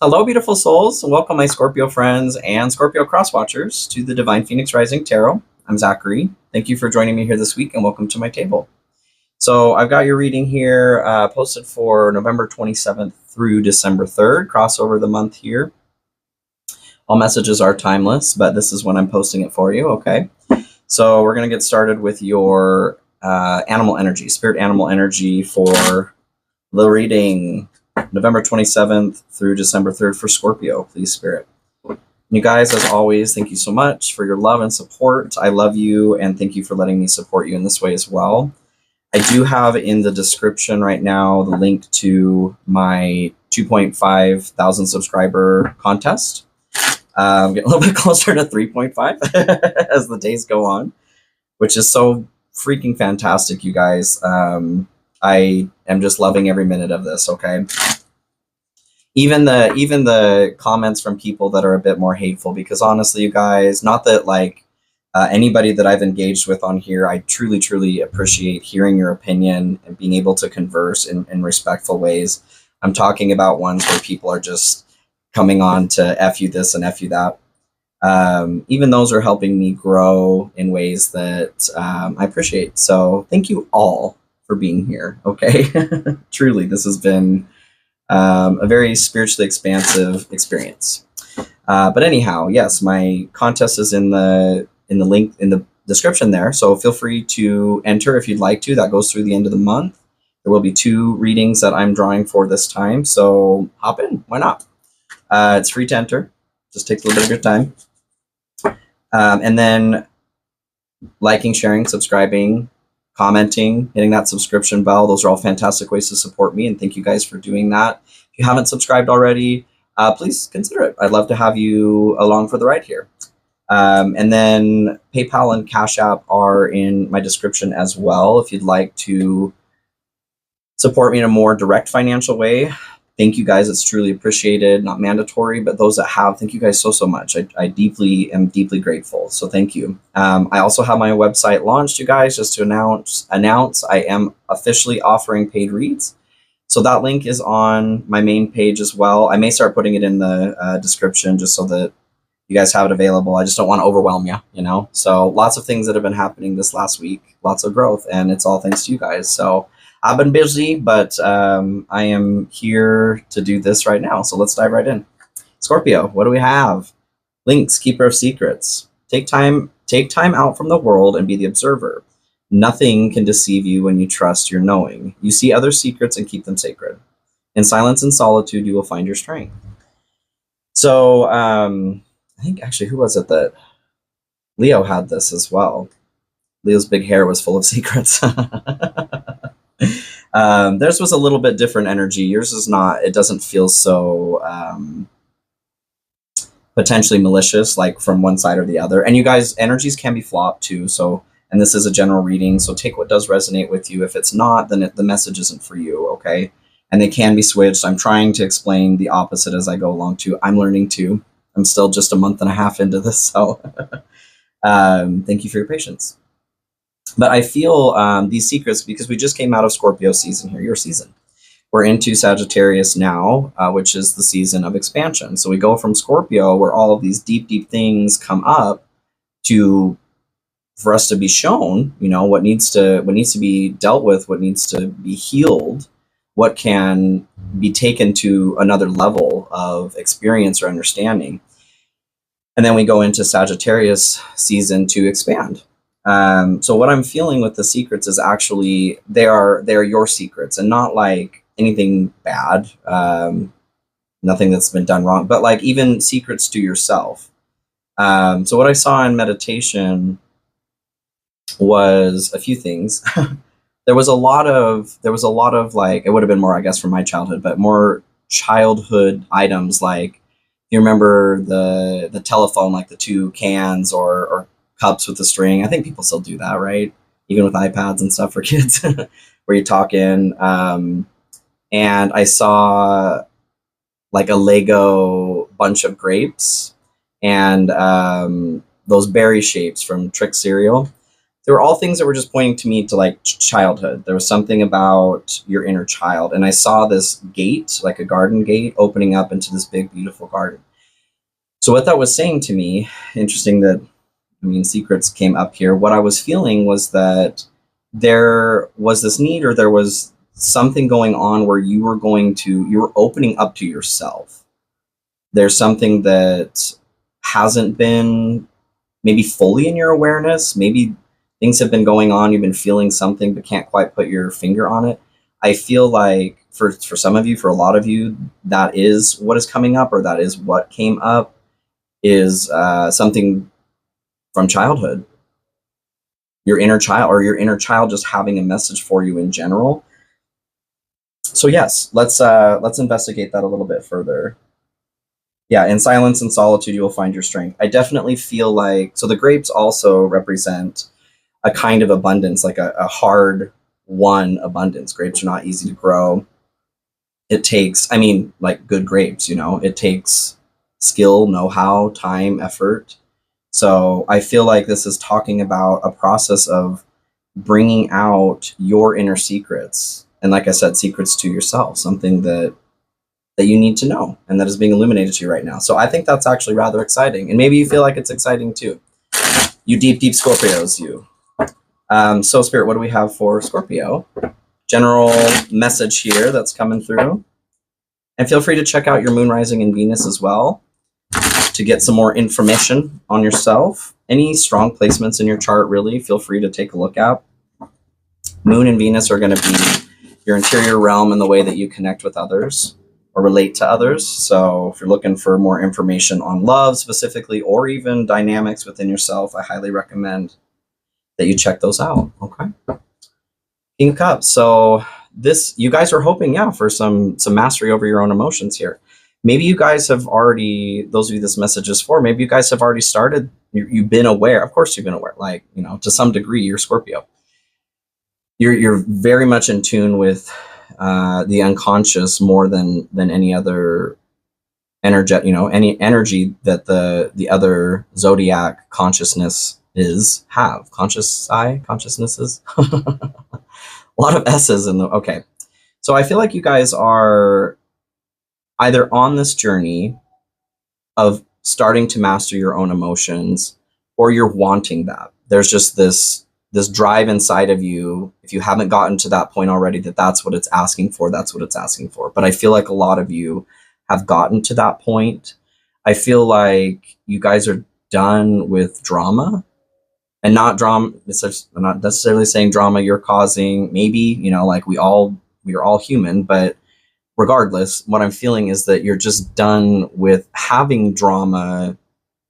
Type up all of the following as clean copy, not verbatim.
Hello, beautiful souls. Welcome, my Scorpio friends and Scorpio cross watchers, to the Divine Phoenix Rising Tarot. I'm Zachary. Thank you for joining me here this week and welcome to my table. So I've got your reading here posted for November 27th through December 3rd, crossover the month here. All messages are timeless, but this is when I'm posting it for you, okay? So we're going to get started with your animal energy, spirit animal energy for the reading November 27th through December 3rd for Scorpio, please, Spirit. You guys, as always, thank you so much for your love and support. I love you, and thank you for letting me support you in this way as well. I do have in the description right now the link to my 2.5 thousand subscriber contest. I'm getting a little bit closer to 3.5 as the days go on, which is so freaking fantastic, you guys. I am just loving every minute of this, okay? Even the comments from people that are a bit more hateful, because honestly, you guys, not that like anybody that I've engaged with on here, I truly appreciate hearing your opinion and being able to converse in respectful ways. I'm talking about ones where people are just coming on to F you this and F you that. Even those are helping me grow in ways that I appreciate. So thank you all for being here, okay? Truly, this has been a very spiritually expansive experience. But anyhow, yes, my contest is in the link in the description there, so feel free to enter if you'd like to. That goes through the end of the month. There will be 2 readings that I'm drawing for this time, so hop in. Why not? It's free to enter. Just takes a little bit of your time. And then liking, sharing, subscribing, commenting, hitting that subscription bell. Those are all fantastic ways to support me, and thank you guys for doing that. If you haven't subscribed already, please consider it. I'd love to have you along for the ride here. And then PayPal and Cash App are in my description as well if you'd like to support me in a more direct financial way. Thank you guys. It's truly appreciated. Not mandatory, but those that have, thank you guys so much. I am deeply grateful. So thank you. I also have my website launched, you guys, just to announce I am officially offering paid reads. So that link is on my main page as well. I may start putting it in the description just so that you guys have it available. I just don't want to overwhelm you, you know? So lots of things that have been happening this last week, lots of growth, and it's all thanks to you guys. So I've been busy, but I am here to do this right now. So let's dive right in. Scorpio, what do we have? Links, keeper of secrets. Take time out from the world and be the observer. Nothing can deceive you when you trust your knowing. You see other secrets and keep them sacred. In silence and solitude, you will find your strength. So I think actually, who was it that Leo had this as well? Leo's big hair was full of secrets. Theirs was a little bit different energy. Yours is not. It doesn't feel so potentially malicious, like from one side or the other. And you guys, energies can be flopped too. So, and this is a general reading. So take what does resonate with you. If it's not, then the message isn't for you. Okay. And they can be switched. I'm trying to explain the opposite as I go along too. I'm learning too. I'm still just a month and a half into this. So thank you for your patience. But I feel these secrets because we just came out of Scorpio season here, your season. We're into Sagittarius now, which is the season of expansion. So we go from Scorpio, where all of these deep things come up, to for us to be shown, you know, what needs to be dealt with, what needs to be healed, what can be taken to another level of experience or understanding. And then we go into Sagittarius season to expand. So what I'm feeling with the secrets is actually they are your secrets, and not like anything bad, nothing that's been done wrong, but like even secrets to yourself. So what I saw in meditation was a few things. There was a lot of like, it would have been more, I guess, from my childhood, but more childhood items, like you remember the telephone, like the 2 cans or cups with the string. I think people still do that, right? Even with iPads and stuff for kids, where you talk in. And I saw like a Lego bunch of grapes and those berry shapes from Trick cereal. they were all things that were just pointing to me to like childhood. There was something about your inner child. And I saw this gate, like a garden gate, opening up into this big, beautiful garden. So what that was saying to me, interesting that, I mean, secrets came up here. What I was feeling was that there was this need, or there was something going on where you were opening up to yourself. There's something that hasn't been maybe fully in your awareness. Maybe things have been going on, you've been feeling something, but can't quite put your finger on it. I feel like for some of you, for a lot of you, that is what is coming up, or that is what came up, is something from childhood. Your inner child, or your inner child just having a message for you in general. So yes, let's investigate that a little bit further. Yeah, in silence and solitude, you will find your strength. I definitely feel like, so the grapes also represent a kind of abundance, like a hard won abundance. Grapes are not easy to grow. It takes, I mean, like good grapes, you know, it takes skill, know-how, time, effort. So I feel like this is talking about a process of bringing out your inner secrets. And like I said, secrets to yourself, something that you need to know and that is being illuminated to you right now. So I think that's actually rather exciting. And maybe you feel like it's exciting too. You deep Scorpios, you. So Spirit, what do we have for Scorpio? General message here that's coming through. And feel free to check out your moon rising in Venus as well to get some more information on yourself. Any strong placements in your chart, really, feel free to take a look at. Moon and Venus are going to be your interior realm and the way that you connect with others or relate to others. So if you're looking for more information on love specifically, or even dynamics within yourself, I highly recommend that you check those out. Okay. King of Cups. So this, you guys are hoping, yeah, for some mastery over your own emotions here. Maybe you guys have already, those of you this message is for, maybe you guys have already started, you've been aware. Of course you've been aware, like, you know, to some degree, you're Scorpio. You're very much in tune with the unconscious more than any other energy, you know, any energy that the other zodiac consciousness have. Consciousnesses. A lot of S's in the, okay. So I feel like you guys are either on this journey of starting to master your own emotions, or you're wanting that. There's just this drive inside of you, if you haven't gotten to that point already, that's what it's asking for, that's what it's asking for. But I feel like a lot of you have gotten to that point. I feel like you guys are done with drama, and not drama, I'm not necessarily saying drama you're causing, maybe, you know, like we are all human, but regardless, what I'm feeling is that you're just done with having drama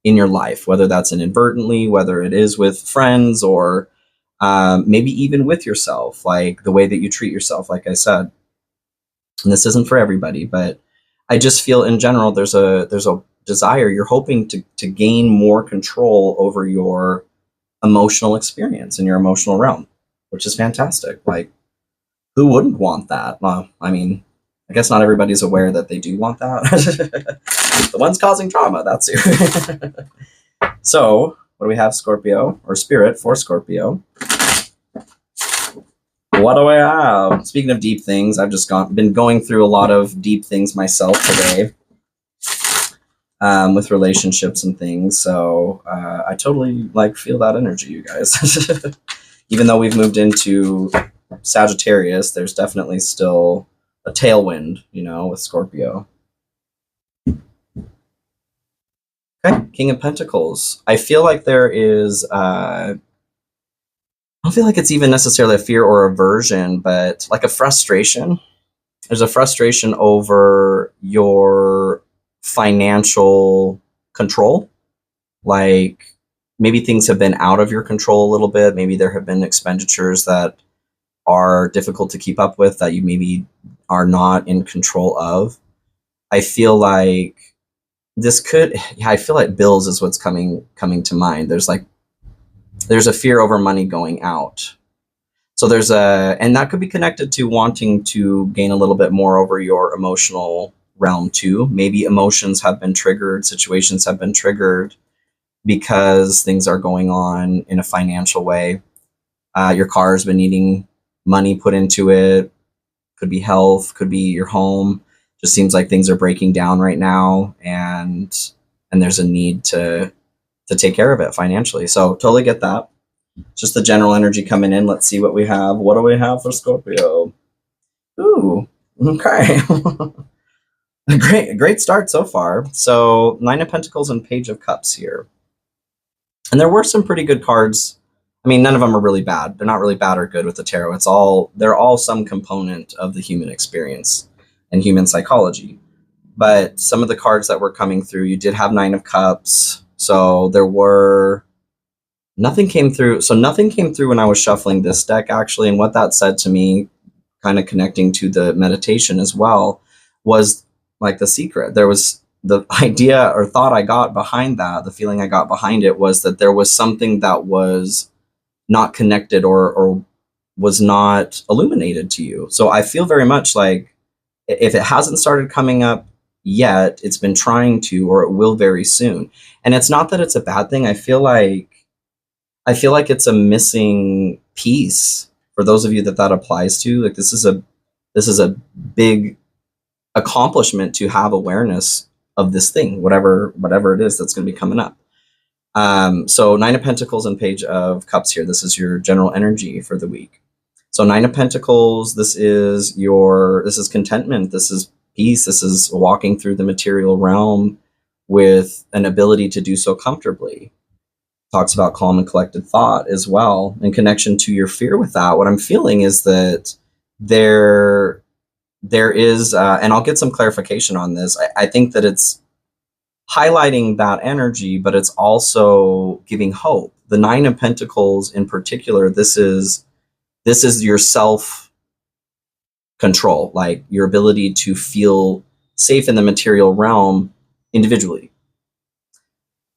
in your life, whether that's inadvertently, whether it is with friends, or maybe even with yourself, like the way that you treat yourself, like I said. And this isn't for everybody, but I just feel in general, there's a desire, you're hoping to gain more control over your emotional experience in your emotional realm, which is fantastic. Like, who wouldn't want that? I mean, I guess not everybody's aware that they do want that. The ones causing drama, that's you. So, what do we have, Scorpio, or Spirit for Scorpio? What do I have? Speaking of deep things, I've just been going through a lot of deep things myself today, with relationships and things. So I totally feel that energy, you guys. Even though we've moved into Sagittarius, there's definitely still a tailwind, you know, with Scorpio. Okay, King of Pentacles. I feel like there is, I don't feel like it's even necessarily a fear or aversion, but like a frustration. There's a frustration over your financial control. Like, maybe things have been out of your control a little bit. Maybe there have been expenditures that are difficult to keep up with, that you maybe are not in control of. I feel like I feel like bills is what's coming to mind. There's a fear over money going out. So and that could be connected to wanting to gain a little bit more over your emotional realm too. Maybe emotions have been triggered, situations have been triggered because things are going on in a financial way. Your car's been needing money put into it. Could be health, could be your home. Just seems like things are breaking down right now, and there's a need to take care of it financially. So totally get that. Just the general energy coming in. Let's see what we have. What do we have for Scorpio? Ooh, okay. Great start so far. So 9 of Pentacles and Page of Cups here. And there were some pretty good cards. I mean, none of them are really bad. They're not really bad or good with the tarot. They're all some component of the human experience and human psychology. But some of the cards that were coming through, you did have 9 of Cups. So nothing came through. So nothing came through when I was shuffling this deck, actually. And what that said to me, kind of connecting to the meditation as well, was like the secret. There was the idea or thought I got behind that, the feeling I got behind it was that there was something that was not connected or was not illuminated to you. So I feel very much like if it hasn't started coming up yet, it's been trying to, or it will very soon. And it's not that it's a bad thing. I feel like it's a missing piece for those of you that applies to. Like this is a big accomplishment to have awareness of this thing, whatever it is that's going to be coming up. So 9 of Pentacles and Page of Cups here. This is your general energy for the week. So 9 of Pentacles, this is contentment. This is peace. This is walking through the material realm with an ability to do so comfortably. Talks about calm and collected thought as well, in connection to your fear with that. What I'm feeling is that there is, and I'll get some clarification on this. I think that it's highlighting that energy, but it's also giving hope. The 9 of Pentacles in particular, this is your self control, like your ability to feel safe in the material realm individually.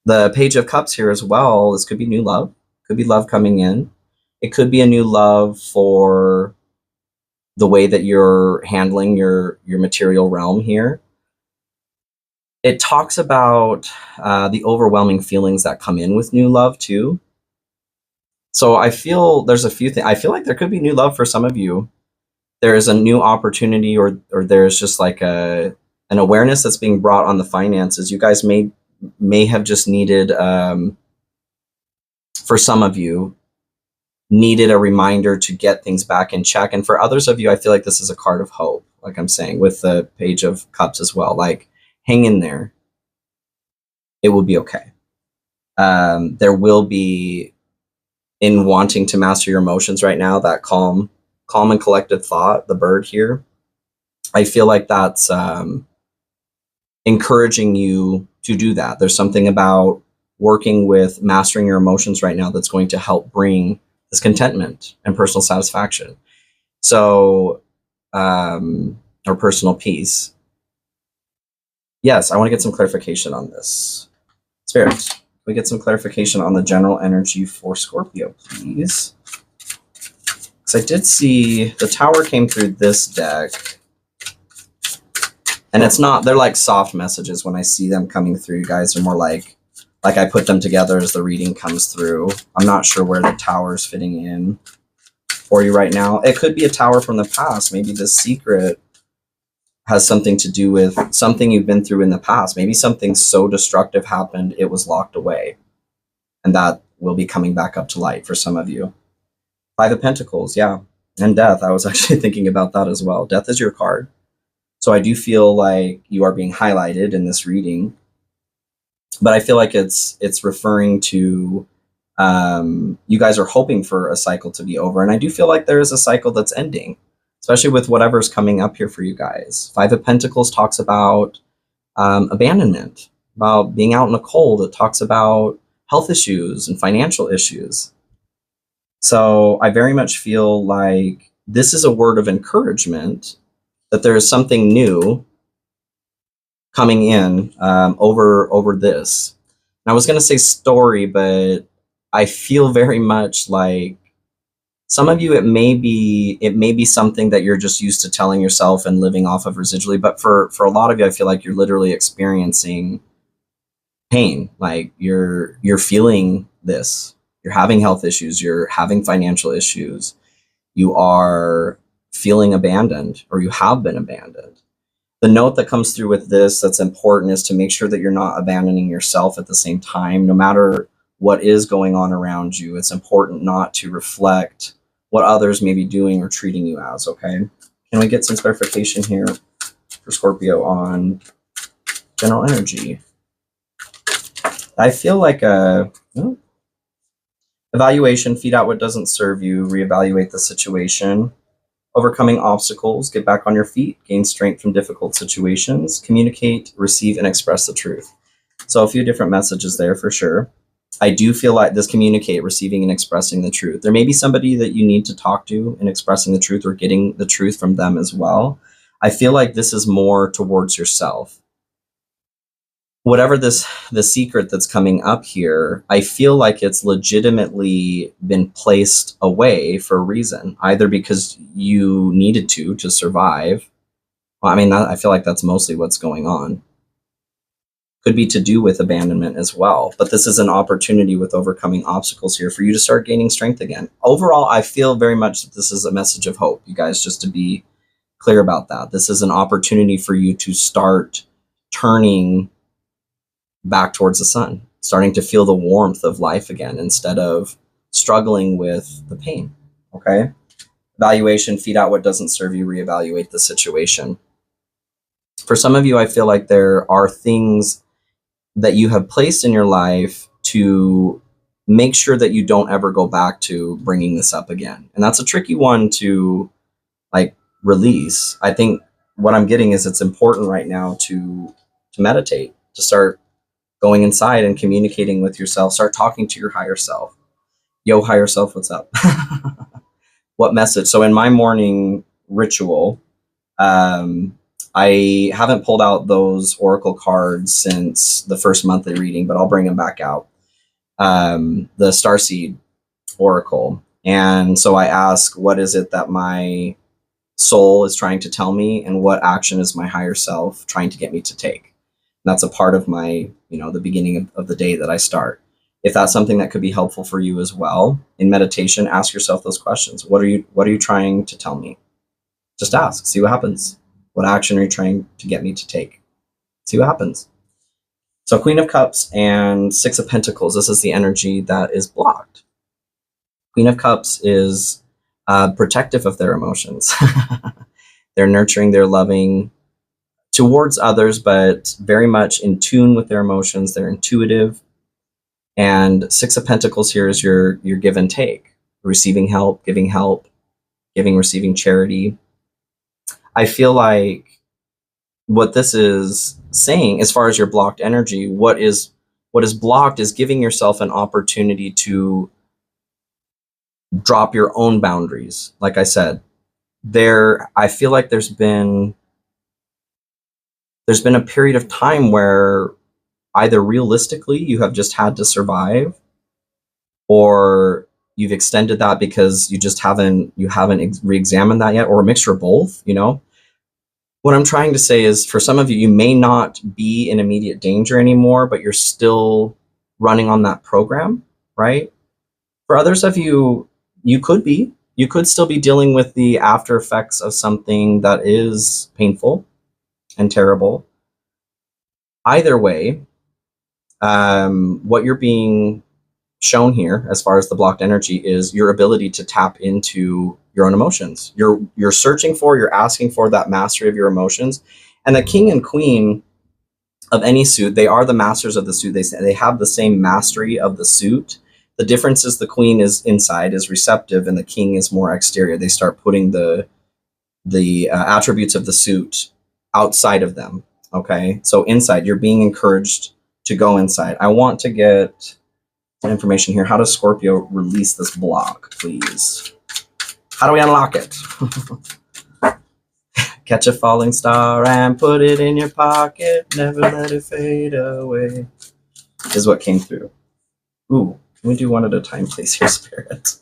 The Page of Cups here as well, this could be new love, could be love coming in. It could be a new love for the way that you're handling your material realm here. It talks about the overwhelming feelings that come in with new love too. So I feel there's a few things. I feel like there could be new love for some of you. There is a new opportunity, or there's just like an awareness that's being brought on the finances. You guys may have just needed, for some of you, needed a reminder to get things back in check. And for others of you, I feel like this is a card of hope, like I'm saying, with the Page of Cups as well. Like, hang in there. It will be okay. There will be, in wanting to master your emotions right now, that calm and collected thought, the bird here. I feel like that's encouraging you to do that. There's something about working with mastering your emotions right now that's going to help bring this contentment and personal satisfaction. So, or personal peace. Yes, I want to get some clarification on this. Spirit, can we get some clarification on the general energy for Scorpio, please? Because I did see the Tower came through this deck. And it's not, they're like soft messages when I see them coming through. You guys are more like I put them together as the reading comes through. I'm not sure where the Tower's fitting in for you right now. It could be a Tower from the past. Maybe this secret has something to do with something you've been through in the past. Maybe something so destructive happened, it was locked away. And that will be coming back up to light for some of you. 5 of Pentacles, yeah. And Death, I was actually thinking about that as well. Death is your card. So I do feel like you are being highlighted in this reading, but I feel like it's referring to you guys are hoping for a cycle to be over. And I do feel like there is a cycle that's ending, especially with whatever's coming up here for you guys. 5 of Pentacles talks about abandonment, about being out in the cold. It talks about health issues and financial issues. So I very much feel like this is a word of encouragement that there is something new coming in over this. And I was going to say story, but I feel very much like some of you, it may be something that you're just used to telling yourself and living off of residually. But for a lot of you, I feel like you're literally experiencing pain. Like you're feeling this. You're having health issues. You're having financial issues. You are feeling abandoned, or you have been abandoned. The note that comes through with this that's important is to make sure that you're not abandoning yourself at the same time. No matter what is going on around you, it's important not to reflect what others may be doing or treating you as, okay? Can we get some clarification here for Scorpio on general energy? I feel like evaluation, feed out what doesn't serve you, reevaluate the situation, overcoming obstacles, get back on your feet, gain strength from difficult situations, communicate, receive, and express the truth. So a few different messages there for sure. I do feel like this communicate, receiving, and expressing the truth. There may be somebody that you need to talk to in expressing the truth or getting the truth from them as well. I feel like this is more towards yourself. Whatever the secret that's coming up here, I feel like it's legitimately been placed away for a reason, either because you needed to survive. Well, I mean, I feel like that's mostly what's going on. Could be to do with abandonment as well. But this is an opportunity with overcoming obstacles here for you to start gaining strength again. Overall, I feel very much that this is a message of hope, you guys, just to be clear about that. This is an opportunity for you to start turning back towards the sun, starting to feel the warmth of life again instead of struggling with the pain, okay? Evaluation, feed out what doesn't serve you, reevaluate the situation. For some of you, I feel like there are things that you have placed in your life to make sure that you don't ever go back to bringing this up again. And that's a tricky one to like release. I think what I'm getting is it's important right now to meditate, to start going inside and communicating with yourself, start talking to your higher self. Yo, higher self, what's up? What message? So in my morning ritual, I haven't pulled out those oracle cards since the first monthly reading, but I'll bring them back out. The Starseed oracle. And so I ask, what is it that my soul is trying to tell me, and what action is my higher self trying to get me to take? And that's a part of my, the beginning of the day that I start. If that's something that could be helpful for you as well, in meditation, ask yourself those questions. What are you trying to tell me? Just ask, see what happens. What action are you trying to get me to take? See what happens. So Queen of Cups and Six of Pentacles, this is the energy that is blocked. Queen of Cups is protective of their emotions. They're nurturing, they're loving towards others, but very much in tune with their emotions. They're intuitive. And Six of Pentacles here is your give and take, receiving help, giving, receiving charity. I feel like what this is saying, as far as your blocked energy, what is blocked is giving yourself an opportunity to drop your own boundaries. Like I said, I feel like there's been a period of time where either realistically you have just had to survive, or you've extended that because you haven't re-examined that yet, or a mixture of both. What I'm trying to say is, for some of you, you may not be in immediate danger anymore, but you're still running on that program, right? For others of you, you could still be dealing with the after effects of something that is painful and terrible. Either way, what you're being shown here as far as the blocked energy is your ability to tap into your own emotions. You're searching for, you're asking for that mastery of your emotions. And the king and queen of any suit, they are the masters of the suit. They have the same mastery of the suit. The difference is the queen is inside, is receptive, and the king is more exterior. They start putting the attributes of the suit outside of them. Okay, so inside, you're being encouraged to go inside. I want to get information here. How does Scorpio release this block, please? How do we unlock it? Catch a falling star and put it in your pocket. Never let it fade away, is what came through. Ooh, can we do one at a time, please, here, Spirit?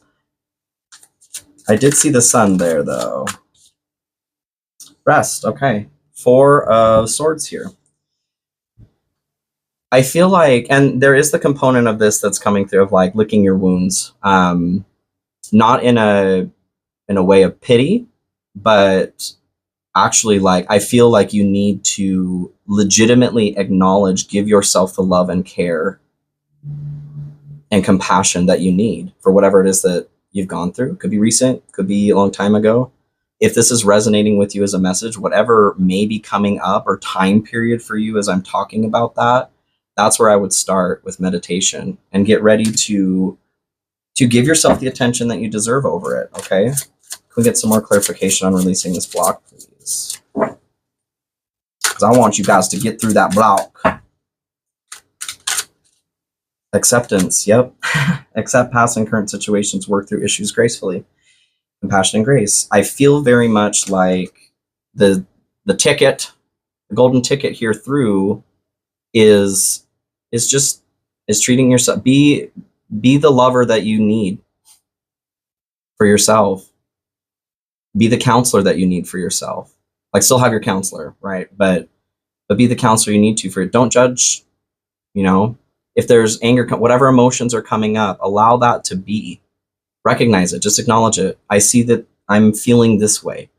I did see the sun there, though. Rest, okay. Four of Swords here. I feel like, and there is the component of this that's coming through of like licking your wounds, not in a way of pity, but actually like I feel like you need to legitimately acknowledge, give yourself the love and care and compassion that you need for whatever it is that you've gone through. Could be recent, could be a long time ago. If this is resonating with you as a message, whatever may be coming up or time period for you as I'm talking about that, that's where I would start with meditation and get ready to give yourself the attention that you deserve over it. Okay, can we get some more clarification on releasing this block, please? Because I want you guys to get through that block. Acceptance. Yep. Accept past and current situations, work through issues gracefully. Compassion and grace. I feel very much like the ticket, the golden ticket here through is treating yourself. Be the lover that you need for yourself. Be the counselor that you need for yourself. Like, still have your counselor, right? But be the counselor you need to for it. Don't judge, you know, if there's anger, whatever emotions are coming up, allow that to be. Recognize it, just acknowledge it. I see that I'm feeling this way,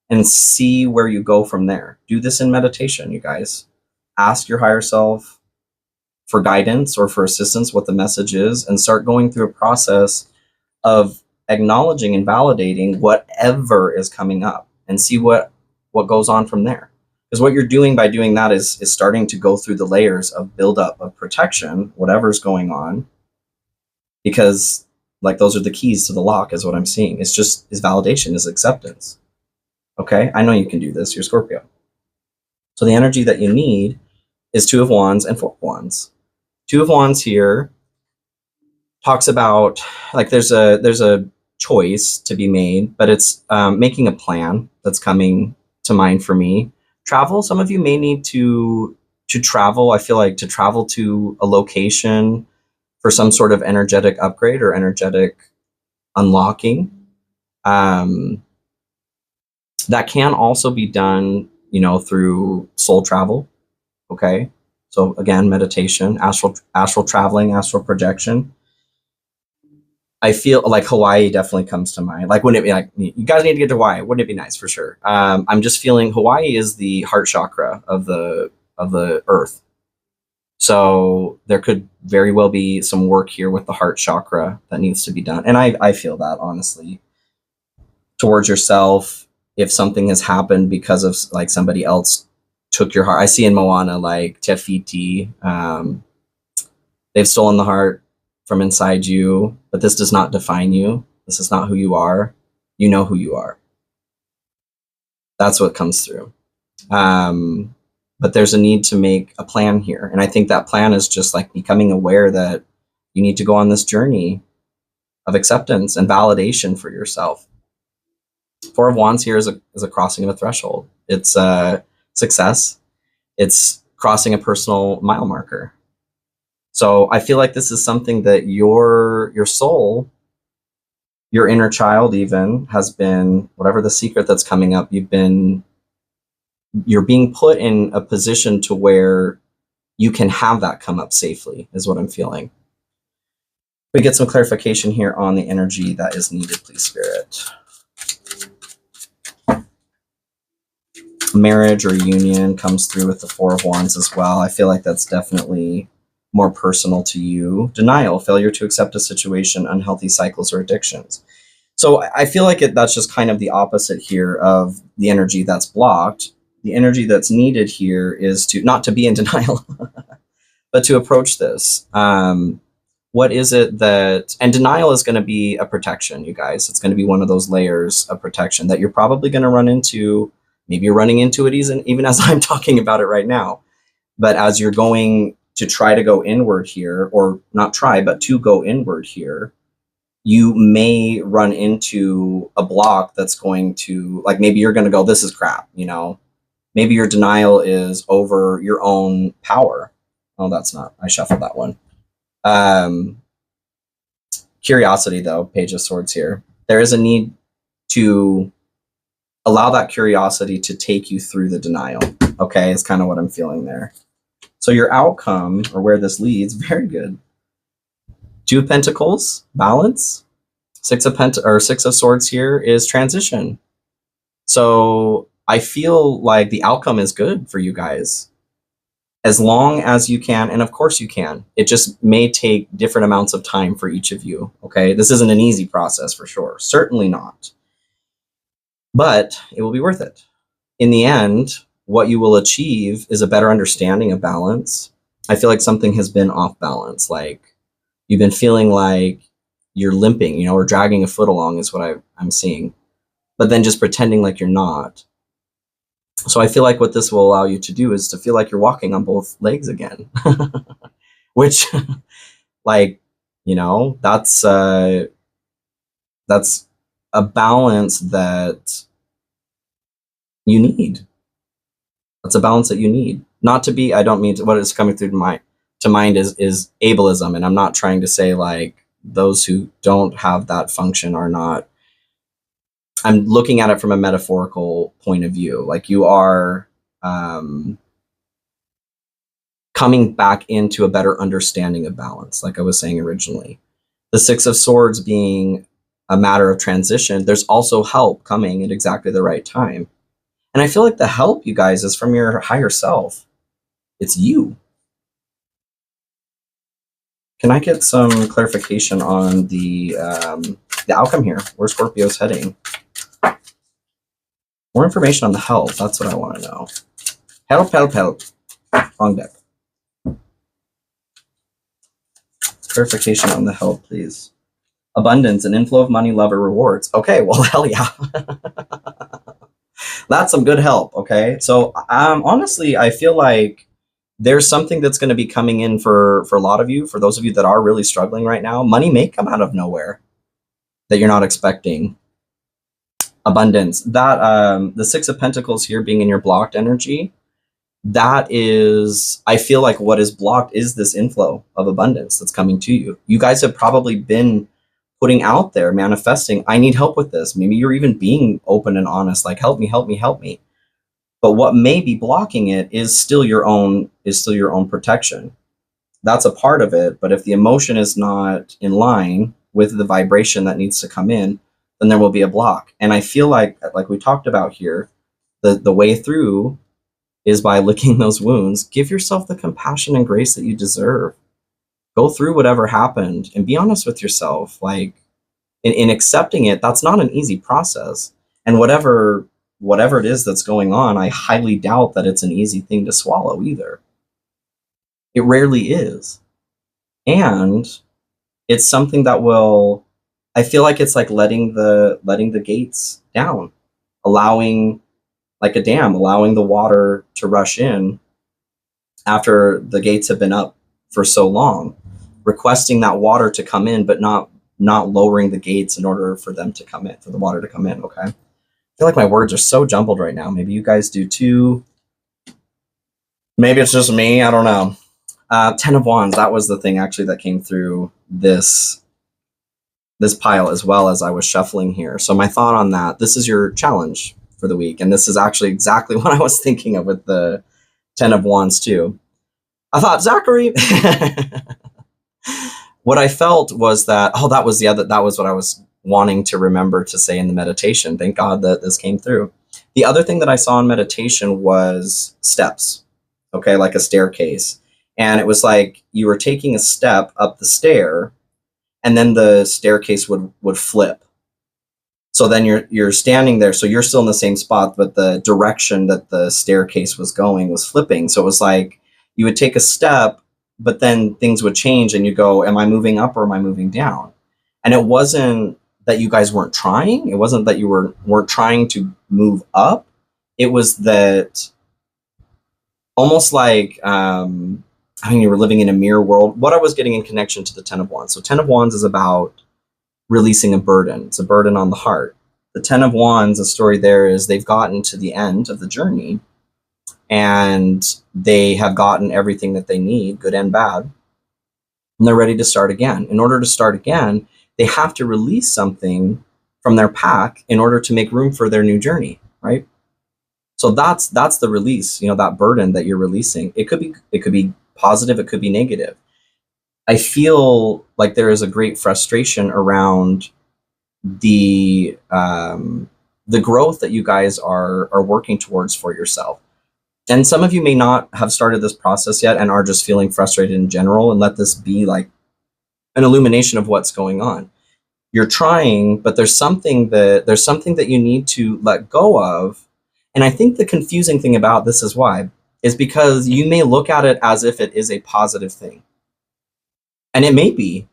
and see where you go from there. Do this in meditation, you guys. Ask your higher self for guidance or for assistance, what the message is, and start going through a process of acknowledging and validating whatever is coming up, and see what goes on from there. Because what you're doing by doing that is starting to go through the layers of buildup of protection, whatever's going on, because like those are the keys to the lock is what I'm seeing. It's just is validation, is acceptance. Okay, I know you can do this. You're Scorpio. So the energy that you need is Two of Wands and Four of Wands. Two of Wands here talks about like there's a choice to be made, but it's making a plan that's coming to mind for me. Travel. Some of you may need to travel. I feel like to travel to a location for some sort of energetic upgrade or energetic unlocking. That can also be done, you know, through soul travel. Okay. So again, meditation, astral traveling, astral projection. I feel like Hawaii definitely comes to mind. Like, wouldn't it be like, you guys need to get to Hawaii? Wouldn't it be nice? For sure. I'm just feeling Hawaii is the heart chakra of the earth. So there could very well be some work here with the heart chakra that needs to be done. And I feel that, honestly, towards yourself. If something has happened because of like somebody else took your heart. I see in Moana, like Te Fiti, they've stolen the heart from inside you, but this does not define you. This is not who you are. You know who you are. That's what comes through. But there's a need to make a plan here. And I think that plan is just like becoming aware that you need to go on this journey of acceptance and validation for yourself. Four of Wands here is a crossing of a threshold. It's success. It's crossing a personal mile marker. So I feel like this is something that your soul, your inner child even, has been, whatever the secret that's coming up, you're being put in a position to where you can have that come up safely, is what I'm feeling. We get some clarification here on the energy that is needed, please, Spirit. Marriage or union comes through with the Four of Wands as well. I feel like that's definitely more personal to you. Denial, failure to accept a situation, unhealthy cycles or addictions. So I feel like that's just kind of the opposite here of the energy that's blocked. The energy that's needed here is to not to be in denial, but to approach this. What is it that, and denial is going to be a protection, you guys. It's going to be one of those layers of protection that you're probably going to run into. Maybe you're running into it even as I'm talking about it right now. But as you're going to try to go inward here, or not try, but to go inward here, you may run into a block that's going to, like, maybe you're going to go, this is crap, you know? Maybe your denial is over your own power. Oh, that's not, I shuffled that one. Curiosity, though, Page of Swords here. There is a need to allow that curiosity to take you through the denial. Okay, it's kind of what I'm feeling there. So your outcome, or where this leads, very good. Two of Pentacles, balance. Six of Swords here is transition. So I feel like the outcome is good for you guys. As long as you can, and of course you can. It just may take different amounts of time for each of you, okay? This isn't an easy process for sure. Certainly not. But it will be worth it. In the end, what you will achieve is a better understanding of balance. I feel like something has been off balance. Like you've been feeling like you're limping, or dragging a foot along is what I'm seeing. But then just pretending like you're not. So I feel like what this will allow you to do is to feel like you're walking on both legs again, which, like, that's a balance that you need. That's a balance that you need. Not to be, I don't mean to, what is coming through to mind is ableism. And I'm not trying to say like those who don't have that function are not. I'm looking at it from a metaphorical point of view. Like you are coming back into a better understanding of balance, like I was saying originally. The Six of Swords being a matter of transition, there's also help coming at exactly the right time. And I feel like the help, you guys, is from your higher self. It's you. Can I get some clarification on the outcome here? Where Scorpio's heading? More information on the help. That's what I want to know. Help, help, help. Wrong deck. Clarification on the help, please. Abundance, an inflow of money, love, or rewards. Okay, well, hell yeah. That's some good help, okay? So honestly, I feel like there's something that's going to be coming in for a lot of you. For those of you that are really struggling right now, money may come out of nowhere that you're not expecting. Abundance. That the Six of Pentacles here being in your blocked energy, that is, I feel like what is blocked is this inflow of abundance that's coming to you. You guys have probably been putting out there, manifesting, I need help with this. Maybe you're even being open and honest, like help me, help me, help me. But what may be blocking it is still your own protection. That's a part of it. But if the emotion is not in line with the vibration that needs to come in, then there will be a block. And I feel like we talked about here, the way through is by licking those wounds. Give yourself the compassion and grace that you deserve. Go through whatever happened and be honest with yourself. Like in accepting it, that's not an easy process. And whatever it is that's going on, I highly doubt that it's an easy thing to swallow either. It rarely is. And it's something that will, I feel like it's like letting the gates down, allowing, like a dam, allowing the water to rush in after the gates have been up for so long, requesting that water to come in, but not lowering the gates in order for them to come in, for the water to come in. Okay. I feel like my words are so jumbled right now. Maybe you guys do too. Maybe it's just me. I don't know. 10 of Wands. That was the thing actually that came through this pile as well as I was shuffling here. So my thought on that, this is your challenge for the week. And this is actually exactly what I was thinking of with the 10 of Wands too. I thought, Zachary, what I felt was that, that was what I was wanting to remember to say in the meditation. Thank God that this came through. The other thing that I saw in meditation was steps, okay, like a staircase. And it was like you were taking a step up the stair and then the staircase would flip. So then you're standing there, so you're still in the same spot, but the direction that the staircase was going was flipping. So it was like you would take a step, but then things would change and you go, am I moving up or am I moving down? And it wasn't that you guys weren't trying. It wasn't that you weren't trying to move up. It was that almost like, you were living in a mirror world. What I was getting in connection to the 10 of Wands. So 10 of Wands is about releasing a burden. It's a burden on the heart. The 10 of Wands, the story there is they've gotten to the end of the journey and they have gotten everything that they need, good and bad, and they're ready to start again. In order to start again, they have to release something from their pack in order to make room for their new journey, right? So that's the release, that burden that you're releasing. It could be positive, it could be negative. I feel like there is a great frustration around the growth that you guys are working towards for yourself. And some of you may not have started this process yet and are just feeling frustrated in general, and let this be like an illumination of what's going on. You're trying, but there's something that you need to let go of. And I think the confusing thing about this is because you may look at it as if it is a positive thing. And it may be.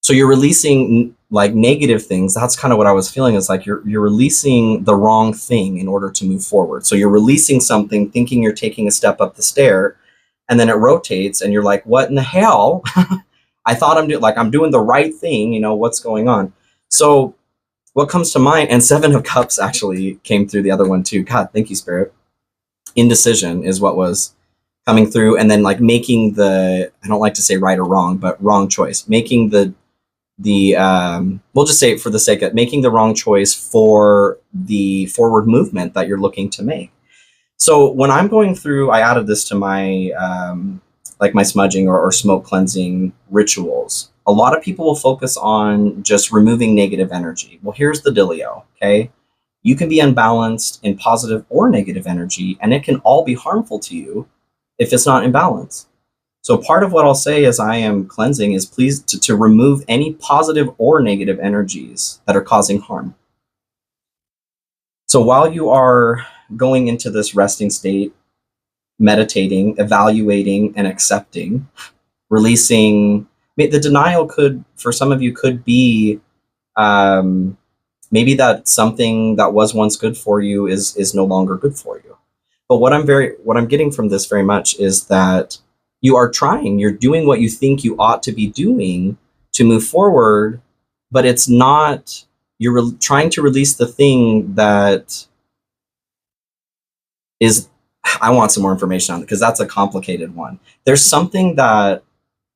So you're releasing like negative things. That's kind of what I was feeling, is like you're releasing the wrong thing in order to move forward. So you're releasing something thinking you're taking a step up the stair, and then it rotates and you're like, what in the hell? I thought I'm doing the right thing, what's going on? So what comes to mind, and 7 of Cups actually came through the other one too. God, thank you, Spirit. Indecision is what was coming through, and then like making I don't like to say right or wrong, but wrong choice. Making the we'll just say it for the sake of making the wrong choice for the forward movement that you're looking to make. So when I'm going through, I added this to my like my smudging or smoke cleansing rituals. A lot of people will focus on just removing negative energy. Well, here's the dealio, okay? You can be unbalanced in positive or negative energy, and it can all be harmful to you if it's not in balance. So part of what I'll say as I am cleansing is please to remove any positive or negative energies that are causing harm. So while you are going into this resting state, meditating, evaluating, and accepting, releasing, the denial for some of you could be maybe that something that was once good for you is no longer good for you. But what I'm getting from this very much is that you are trying, you're doing what you think you ought to be doing to move forward, but it's not, you're trying to release the thing that is, I want some more information on it because that's a complicated one. There's something that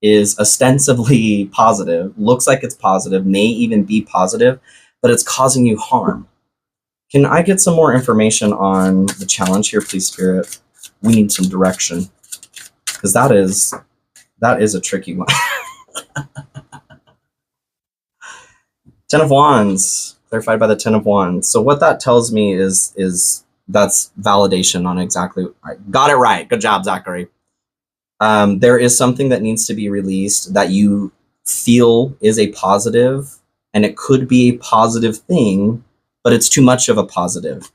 is ostensibly positive, looks like it's positive, may even be positive, but it's causing you harm. Can I get some more information on the challenge here, please, Spirit? We need some direction, because that is a tricky one. 10 of Wands, clarified by the 10 of Wands. So what that tells me is that's validation on exactly, got it right. Good job, Zachary. There is something that needs to be released that you feel is a positive, and it could be a positive thing, but it's too much of a positive.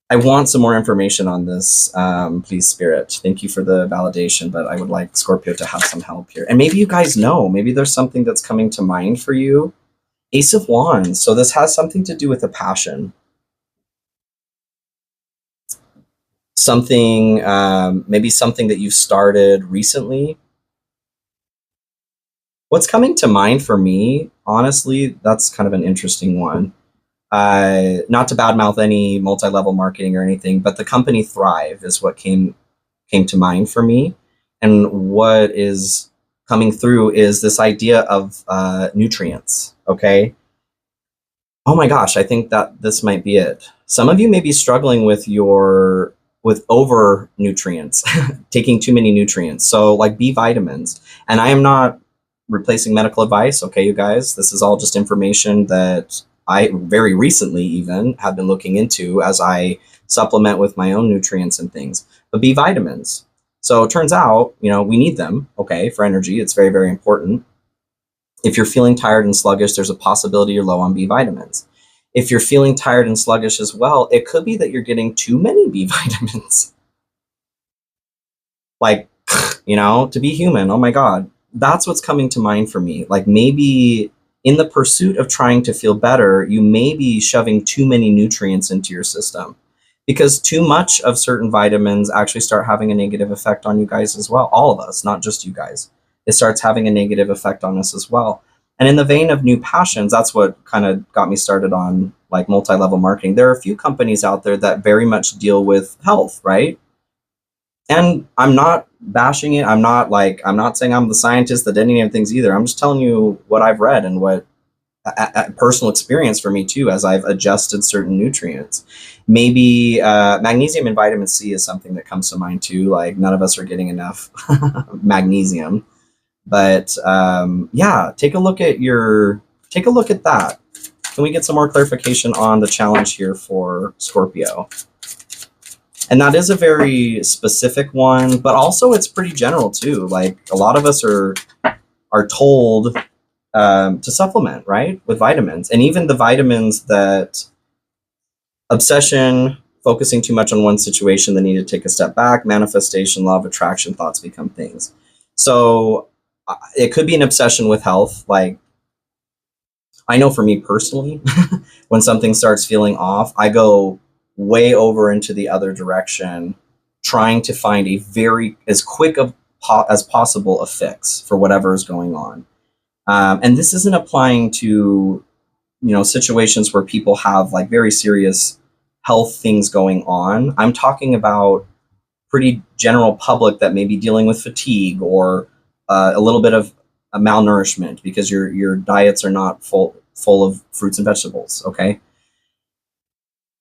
I want some more information on this, please, Spirit. Thank you for the validation, but I would like Scorpio to have some help here. And maybe you guys know, maybe there's something that's coming to mind for you. Ace of Wands. So this has something to do with a passion. Something, maybe something that you've started recently. What's coming to mind for me, honestly, that's kind of an interesting one. Not to badmouth any multi-level marketing or anything, but the company Thrive is what came to mind for me. And what is coming through is this idea of nutrients, okay? Oh my gosh, I think that this might be it. Some of you may be struggling with over nutrients, taking too many nutrients. So like B vitamins. And I am not replacing medical advice, okay, you guys? This is all just information that I very recently even have been looking into as I supplement with my own nutrients and things. But B vitamins. So it turns out, we need them, okay, for energy. It's very, very important. If you're feeling tired and sluggish, there's a possibility you're low on B vitamins. If you're feeling tired and sluggish as well, it could be that you're getting too many B vitamins. Like, to be human, oh my God. That's what's coming to mind for me. Like maybe in the pursuit of trying to feel better, you may be shoving too many nutrients into your system, because too much of certain vitamins actually start having a negative effect on you guys as well. All of us, not just you guys. It starts having a negative effect on us as well. And in the vein of new passions, that's what kind of got me started on like multi-level marketing. There are a few companies out there that very much deal with health, right? And I'm not bashing it. I'm not saying I'm the scientist that did any of things either. I'm just telling you what I've read and what a personal experience for me too, as I've adjusted certain nutrients. Maybe magnesium and vitamin C is something that comes to mind too. Like none of us are getting enough magnesium, but yeah, take a look at that. Can we get some more clarification on the challenge here for Scorpio? And that is a very specific one, but also it's pretty general too. Like a lot of us are told to supplement, right, with vitamins. And even the vitamins that obsession, focusing too much on one situation, the need to take a step back, manifestation, law of attraction, thoughts become things. So it could be an obsession with health. Like I know for me personally, when something starts feeling off, I go way over into the other direction, trying to find a very, as quick as possible, a fix for whatever is going on. And this isn't applying to, situations where people have like very serious health things going on. I'm talking about pretty general public that may be dealing with fatigue or a little bit of a malnourishment because your diets are not full of fruits and vegetables. Okay.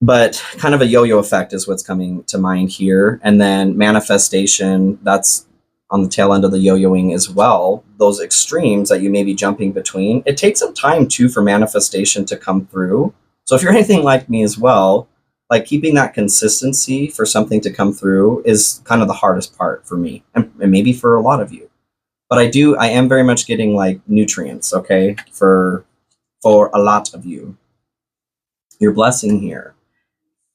But kind of a yo-yo effect is what's coming to mind here. And then manifestation, that's on the tail end of the yo-yoing as well. Those extremes that you may be jumping between, it takes some time too for manifestation to come through. So if you're anything like me as well, like keeping that consistency for something to come through is kind of the hardest part for me, and maybe for a lot of you. But I am very much getting like nutrients, okay, for a lot of you. Your blessing here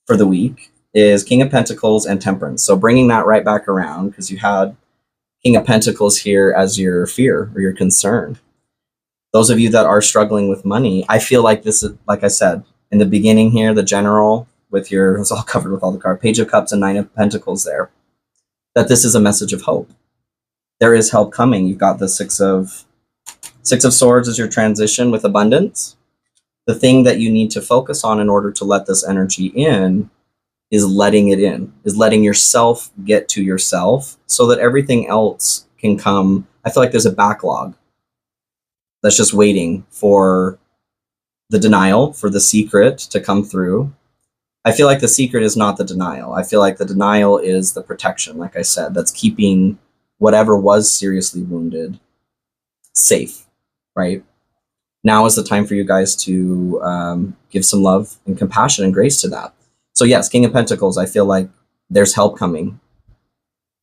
for the week is King of Pentacles and Temperance. So bringing that right back around, because you had King of Pentacles here as your fear or your concern. Those of you that are struggling with money, I feel like this is, like I said, in the beginning here, the general with it's all covered with all the cards, Page of Cups and Nine of Pentacles there, that this is a message of hope. There is help coming. You've got the Six of Swords as your transition with abundance. The thing that you need to focus on in order to let this energy in is letting it in, is letting yourself get to yourself so that everything else can come. I feel like there's a backlog that's just waiting for the denial, for the secret to come through. I feel like the secret is not the denial. I feel like the denial is the protection, like I said, that's keeping whatever was seriously wounded safe, right? Now is the time for you guys to give some love and compassion and grace to that. So yes, King of Pentacles, I feel like there's help coming.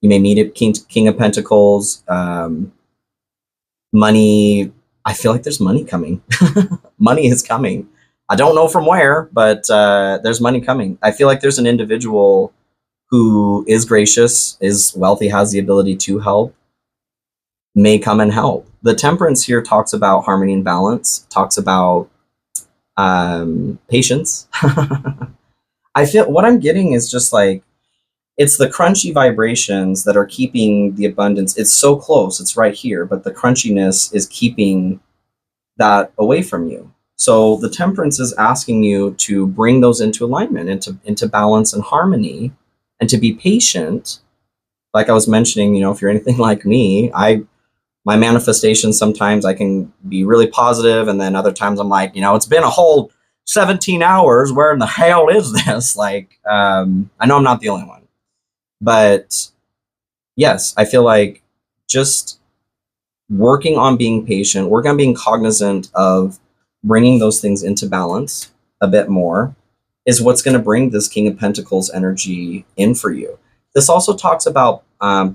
You may meet a King of Pentacles, money. I feel like there's money coming. Money is coming. I don't know from where, but there's money coming. I feel like there's an individual who is gracious, is wealthy, has the ability to help, may come and help. The Temperance here talks about harmony and balance, talks about patience. I feel what I'm getting is just like, it's the crunchy vibrations that are keeping the abundance. It's so close, it's right here, but the crunchiness is keeping that away from you. So the Temperance is asking you to bring those into alignment, into balance and harmony, and to be patient. Like I was mentioning, if you're anything like me, my manifestation, sometimes I can be really positive, and then other times I'm like, it's been a whole 17 hours. Where in the hell is this? Like, I know I'm not the only one. But yes, I feel like just working on being patient, working on being cognizant of bringing those things into balance a bit more is what's going to bring this King of Pentacles energy in for you. This also talks about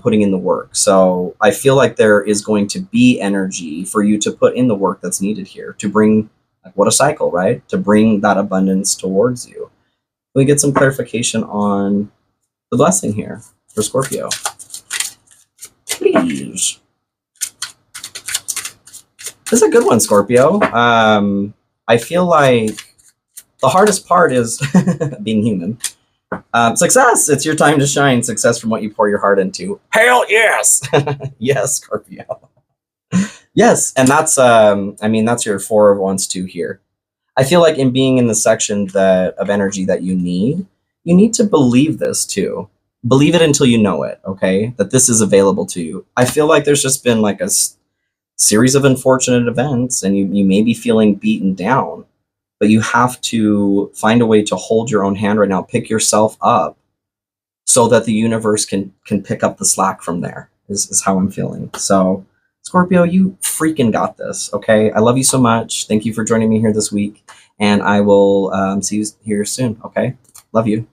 putting in the work. So I feel like there is going to be energy for you to put in the work that's needed here to bring, like, what a cycle, right? To bring that abundance towards you. Can we get some clarification on the blessing here for Scorpio, please? This is a good one, Scorpio. I feel like the hardest part is being human. Success, it's your time to shine. Success from what you pour your heart into. Hell yes. Yes, Scorpio. Yes, and that's that's your Four of Wands too here. I feel like in being in the section of energy that you need to believe this too. Believe it until you know it, okay? That this is available to you. I feel like there's just been like series of unfortunate events, and you may be feeling beaten down, but you have to find a way to hold your own hand right now, pick yourself up, so that the universe can pick up the slack from there, is how I'm feeling. So Scorpio, you freaking got this. Okay, I love you so much. Thank you for joining me here this week, and I will see you here soon. Okay, love you.